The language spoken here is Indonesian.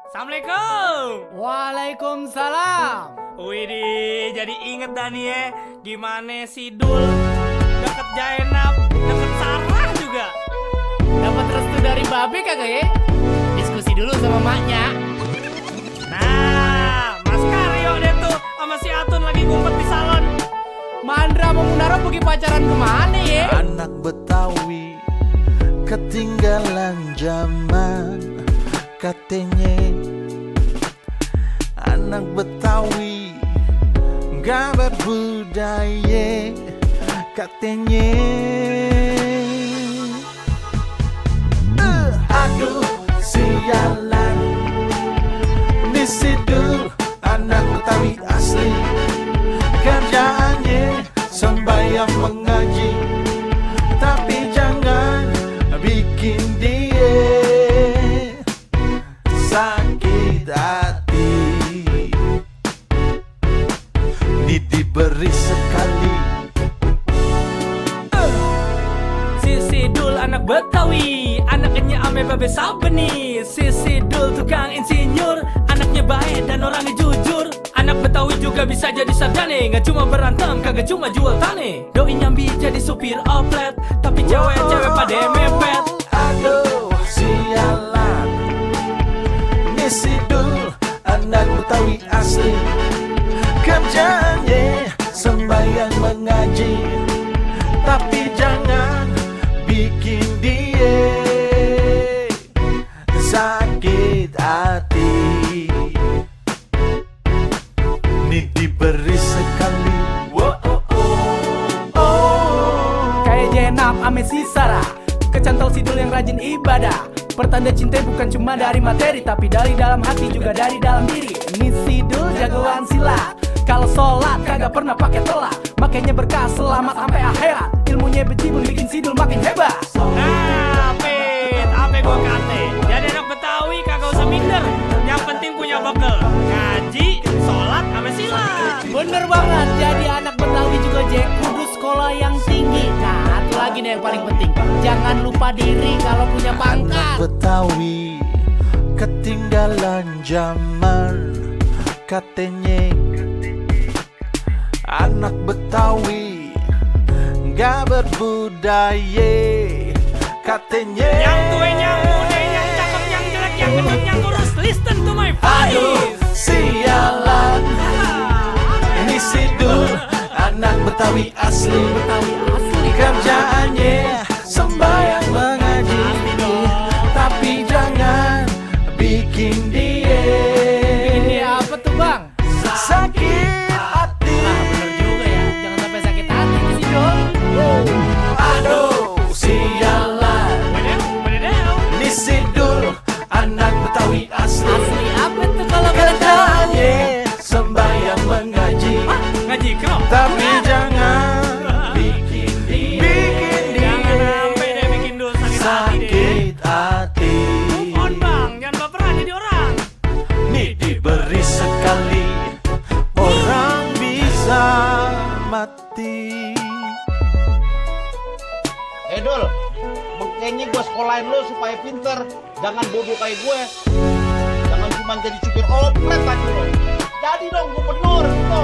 Assalamualaikum. Waalaikumsalam. Widih, jadi inget dah nih ya, gimana si Dul deket Jainab, deket Sarah juga. Dapat restu dari babe kagak ya? Diskusi dulu sama maknya. Nah, Mas Karyo deh tuh sama si Atun lagi ngumpet di salon. Mandra mau Munara pergi pacaran kemana ya? Anak Betawi ketinggalan zaman katanya. Anak Betawi gak berbudaya katanya. Aduh sialan, ini si Dul anak Betawi asli. Kerjaannya sembahyang mengaji, tapi jangan bikin dia sakit hati. Ini diberi sekali. Si Dul anak Betawi, anaknya ame babe sabeni. Si Dul tukang insinyur, anaknya baik dan orangnya jujur. Anak Betawi juga bisa jadi sarjana, gak cuma berantem, kagak cuma jual tane. Doi nyambi jadi supir oplet, tapi cewek-cewek pada mepet. Aduh sialan, ini si Dul anak Betawi asli. Kerjaannya sembahyang mengaji, tapi jangan bikin dia sakit hati. Ini diberi sekali. Kayak Jenab ame si Sarah, kecantol si Dul yang rajin ibadah. Pertanda cinta bukan cuma dari materi, tapi dari dalam hati juga dari dalam diri. Ini si Dul jagoan silat, kalau sholat kagak pernah pakai telat. Makanya berkah selamat sampai akhirat. Ilmunya bejibun bikin si Dul makin hebat. Nah, Pit, apa gua kate? Jadi anak Betawi kagak usah minder, yang penting punya bekal. Ngaji, sholat, sama silat. Bener banget, jadi anak Betawi juga Jack kudu sekolah yang tinggi. Nah, satu lagi nih yang paling penting, jangan lupa diri kalau punya Anak pangkat. Betawi ketinggalan zaman katanya. Anak Betawi gak berbudaya katanya. Yang tua, yang muda, yang cakep, yang jelek, yang gendut, yang kurus, listen to my Aduh voice. sialan, ini si Dul anak Betawi asli. Kerjaannya sembahyang mengaji, tapi jangan bikin dia Ini apa tuh bang? sakit hati. Nah bener juga ya, jangan sampai sakit hati nih si Dul. Aduh sialan, ini si Dul anak Betawi asli. Asli apa tuh kalau Kerjaannya sembahyang mengaji, Ngaji kerok. tapi jangan bikin dia Jangan sampai deh bikin Dul sakit hati deh. sakit hati. Move on bang, jangan baperan jadi orang. Nih diberi sekali, orang bisa mati. Dul, kayaknya gue sekolahin lo supaya pinter. Jangan bodoh kayak gue. Jangan cuma jadi supir oplet aja lo. Jadi dong gubernur gitu.